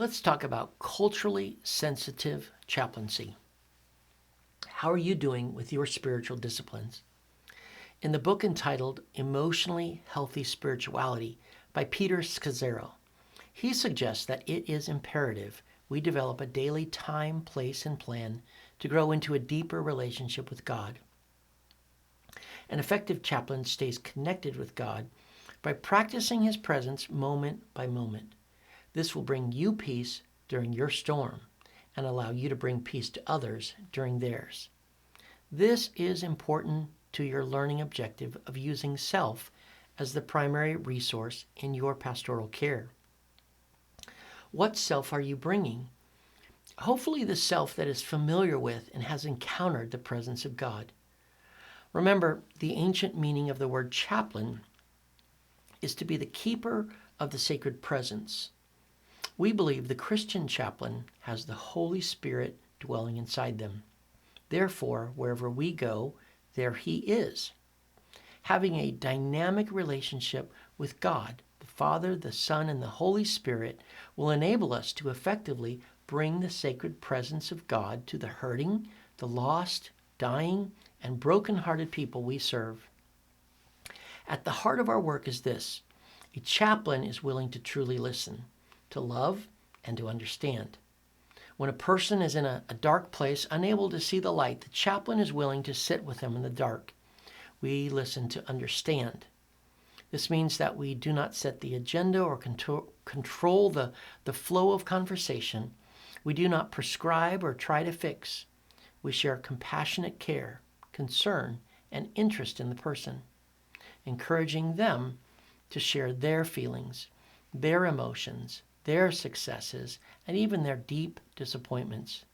Let's talk about culturally sensitive chaplaincy. How are you doing with your spiritual disciplines? In the book entitled Emotionally Healthy Spirituality by Peter Scazzero, he suggests that it is imperative we develop a daily time, place, and plan to grow into a deeper relationship with God. An effective chaplain stays connected with God by practicing his presence moment by moment. This will bring you peace during your storm and allow you to bring peace to others during theirs. This is important to your learning objective of using self as the primary resource in your pastoral care. What self are you bringing? Hopefully the self that is familiar with and has encountered the presence of God. Remember, the ancient meaning of the word chaplain is to be the keeper of the sacred presence. We believe the Christian chaplain has the Holy Spirit dwelling inside them. Therefore, wherever we go, there he is. Having a dynamic relationship with God, the Father, the Son, and the Holy Spirit will enable us to effectively bring the sacred presence of God to the hurting, the lost, dying, and broken-hearted people we serve. At the heart of our work is this: a chaplain is willing to truly listen, to love, and to understand. When a person is in a dark place, unable to see the light, the chaplain is willing to sit with them in the dark. We listen to understand. This means that we do not set the agenda or control the flow of conversation. We do not prescribe or try to fix. We share compassionate care, concern, and interest in the person, encouraging them to share their feelings, their emotions, their successes, and even their deep disappointments.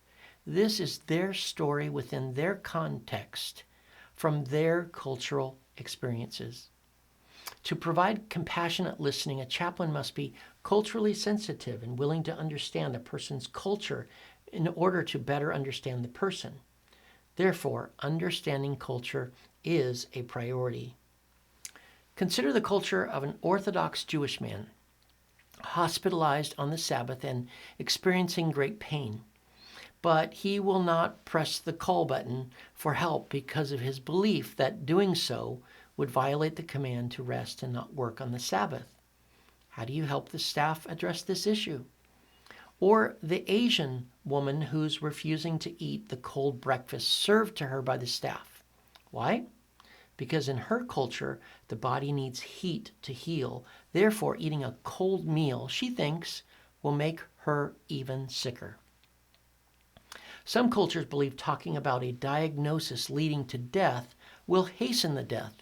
This is their story within their context, from their cultural experiences. To provide compassionate listening, a chaplain must be culturally sensitive and willing to understand a person's culture in order to better understand the person. Therefore, understanding culture is a priority. Consider the culture of an Orthodox Jewish man, hospitalized on the Sabbath and experiencing great pain. But he will not press the call button for help because of his belief that doing so would violate the command to rest and not work on the Sabbath. How do you help the staff address this issue? Or the Asian woman who's refusing to eat the cold breakfast served to her by the staff. Why? Because in her culture, the body needs heat to heal. Therefore, eating a cold meal, she thinks, will make her even sicker. Some cultures believe talking about a diagnosis leading to death will hasten the death.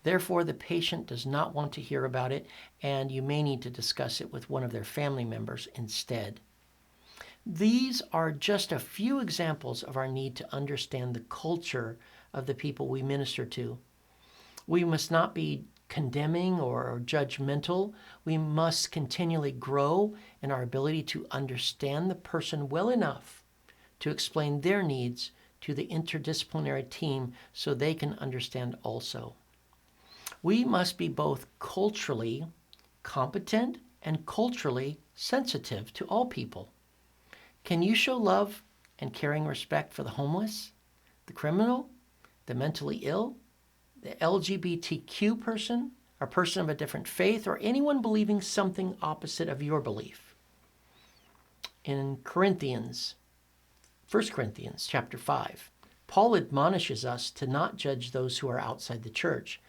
Therefore, the patient does not want to hear about it, and you may need to discuss it with one of their family members instead. These are just a few examples of our need to understand the culture of the people we minister to. We must not be condemning or judgmental. We must continually grow in our ability to understand the person well enough to explain their needs to the interdisciplinary team so they can understand also. We must be both culturally competent and culturally sensitive to all people. Can you show love and caring respect for the homeless, the criminal, the mentally ill, the LGBTQ person, a person of a different faith, or anyone believing something opposite of your belief? In 1 Corinthians chapter 5, Paul admonishes us to not judge those who are outside the church.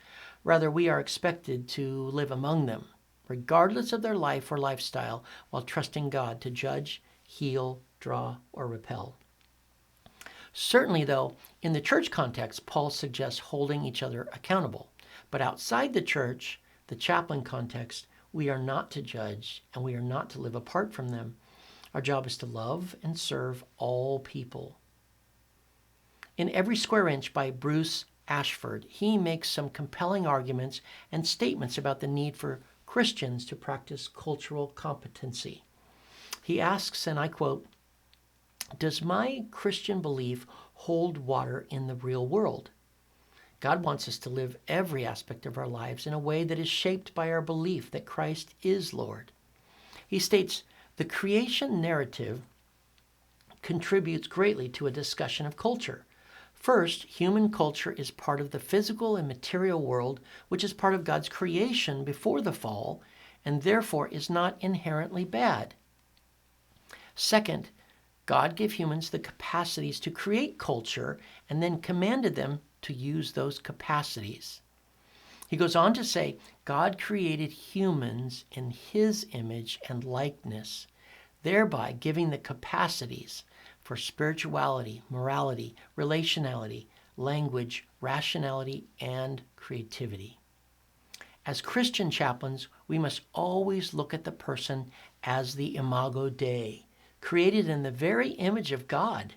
Rather, we are expected to live among them, regardless of their life or lifestyle, while trusting God to judge, heal, draw, or repel. Certainly, though, in the church context, Paul suggests holding each other accountable. But outside the church, the chaplain context, we are not to judge and we are not to live apart from them. Our job is to love and serve all people. In Every Square Inch by Bruce Ashford, he makes some compelling arguments and statements about the need for Christians to practice cultural competency. He asks, and I quote, "Does my Christian belief hold water in the real world? God wants us to live every aspect of our lives in a way that is shaped by our belief that Christ is Lord." He states, The creation narrative contributes greatly to a discussion of culture. First, human culture is part of the physical and material world, which is part of God's creation before the fall, and therefore is not inherently bad. Second, God gave humans the capacities to create culture and then commanded them to use those capacities. He goes on to say, God created humans in his image and likeness, thereby giving the capacities for spirituality, morality, relationality, language, rationality, and creativity. As Christian chaplains, we must always look at the person as the imago Dei, created in the very image of God.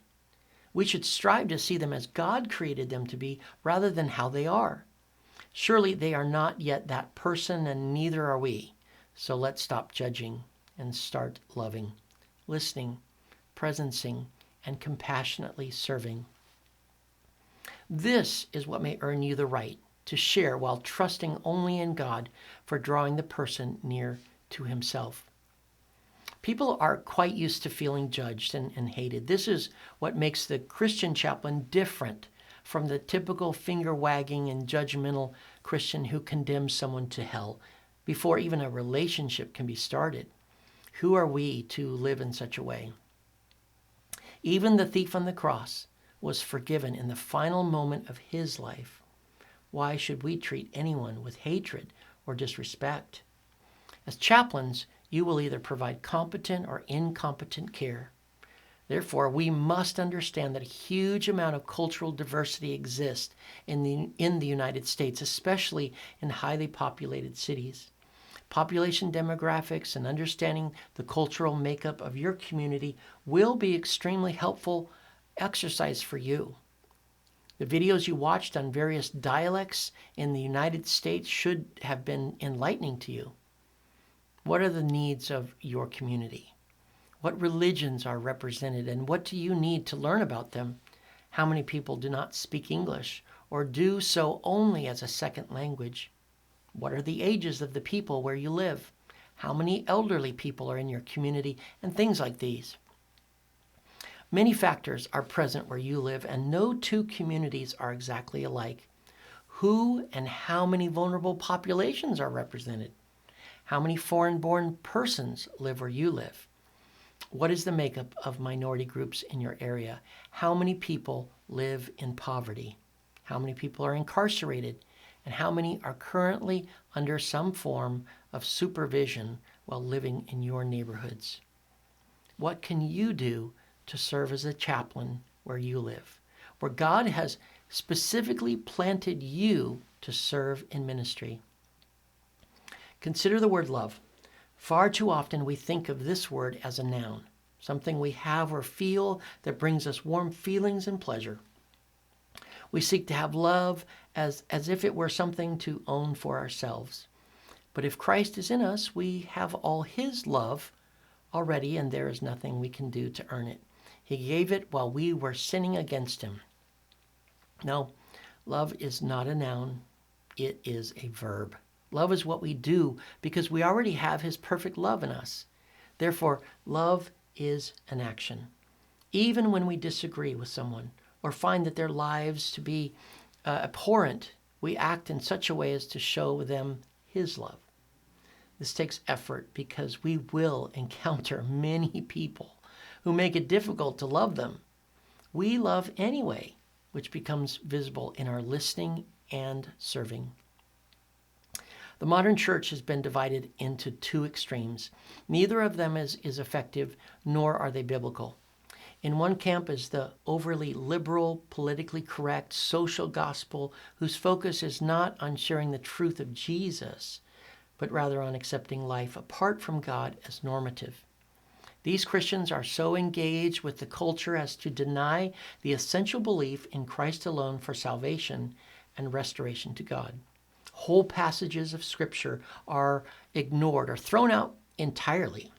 We should strive to see them as God created them to be rather than how they are. Surely they are not yet that person, and neither are we. So let's stop judging and start loving, listening, presencing, and compassionately serving. This is what may earn you the right to share while trusting only in God for drawing the person near to himself. People are quite used to feeling judged and hated. This is what makes the Christian chaplain different from the typical finger-wagging and judgmental Christian who condemns someone to hell before even a relationship can be started. Who are we to live in such a way? Even the thief on the cross was forgiven in the final moment of his life. Why should we treat anyone with hatred or disrespect? As chaplains, you will either provide competent or incompetent care. Therefore, we must understand that a huge amount of cultural diversity exists in the United States, especially in highly populated cities. Population demographics and understanding the cultural makeup of your community will be extremely helpful exercise for you. The videos you watched on various dialects in the United States should have been enlightening to you. What are the needs of your community? What religions are represented, and what do you need to learn about them? How many people do not speak English or do so only as a second language? What are the ages of the people where you live? How many elderly people are in your community? And things like these. Many factors are present where you live, and no two communities are exactly alike. Who and how many vulnerable populations are represented? How many foreign-born persons live where you live? What is the makeup of minority groups in your area? How many people live in poverty? How many people are incarcerated? And how many are currently under some form of supervision while living in your neighborhoods? What can you do to serve as a chaplain where you live, where God has specifically planted you to serve in ministry? Consider the word love. Far too often we think of this word as a noun, something we have or feel that brings us warm feelings and pleasure. We seek to have love as if it were something to own for ourselves. But if Christ is in us, we have all his love already, and there is nothing we can do to earn it. He gave it while we were sinning against him. No, love is not a noun. It is a verb. Love is what we do because we already have his perfect love in us. Therefore, love is an action. Even when we disagree with someone or find that their lives to be abhorrent, we act in such a way as to show them his love. This takes effort because we will encounter many people who make it difficult to love them. We love anyway, which becomes visible in our listening and serving. The modern church has been divided into two extremes. Neither of them is effective, nor are they biblical. In one camp is the overly liberal, politically correct, social gospel whose focus is not on sharing the truth of Jesus, but rather on accepting life apart from God as normative. These Christians are so engaged with the culture as to deny the essential belief in Christ alone for salvation and restoration to God. Whole passages of Scripture are ignored or thrown out entirely.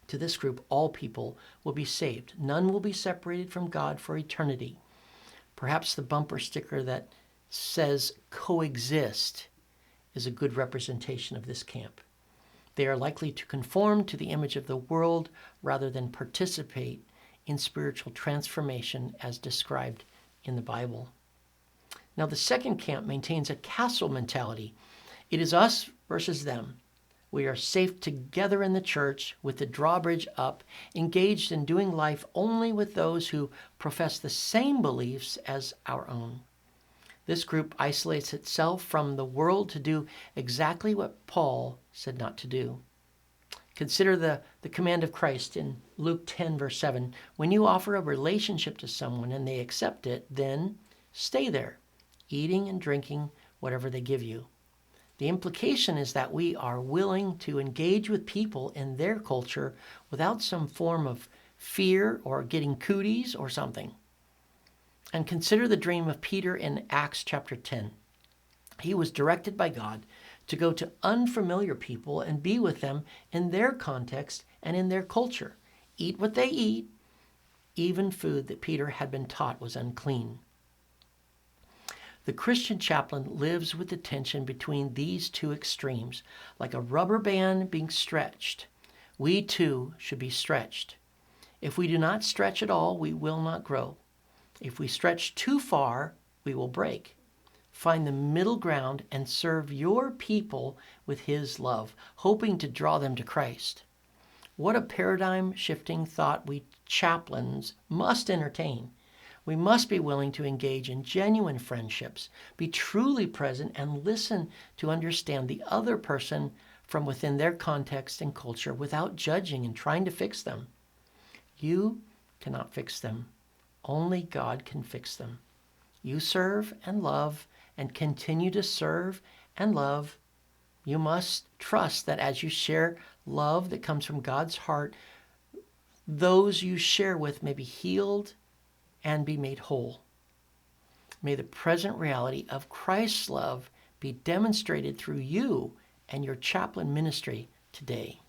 To this group, all people will be saved. None will be separated from God for eternity. Perhaps the bumper sticker that says coexist is a good representation of this camp. They are likely to conform to the image of the world rather than participate in spiritual transformation as described in the Bible. Now, the second camp maintains a castle mentality. It is us versus them. We are safe together in the church with the drawbridge up, engaged in doing life only with those who profess the same beliefs as our own. This group isolates itself from the world to do exactly what Paul said not to do. Consider the command of Christ in Luke 10, verse 7. When you offer a relationship to someone and they accept it, then stay there, eating and drinking whatever they give you. The implication is that we are willing to engage with people in their culture without some form of fear or getting cooties or something. And consider the dream of Peter in Acts chapter 10. He was directed by God to go to unfamiliar people and be with them in their context and in their culture. Eat what they eat, even food that Peter had been taught was unclean. The Christian chaplain lives with the tension between these two extremes, like a rubber band being stretched. We too should be stretched. If we do not stretch at all, we will not grow. If we stretch too far, we will break. Find the middle ground and serve your people with His love, hoping to draw them to Christ. What a paradigm-shifting thought we chaplains must entertain. We must be willing to engage in genuine friendships, be truly present, and listen to understand the other person from within their context and culture without judging and trying to fix them. You cannot fix them. Only God can fix them. You serve and love and continue to serve and love. You must trust that as you share love that comes from God's heart, those you share with may be healed and be made whole. May the present reality of Christ's love be demonstrated through you and your chaplain ministry today.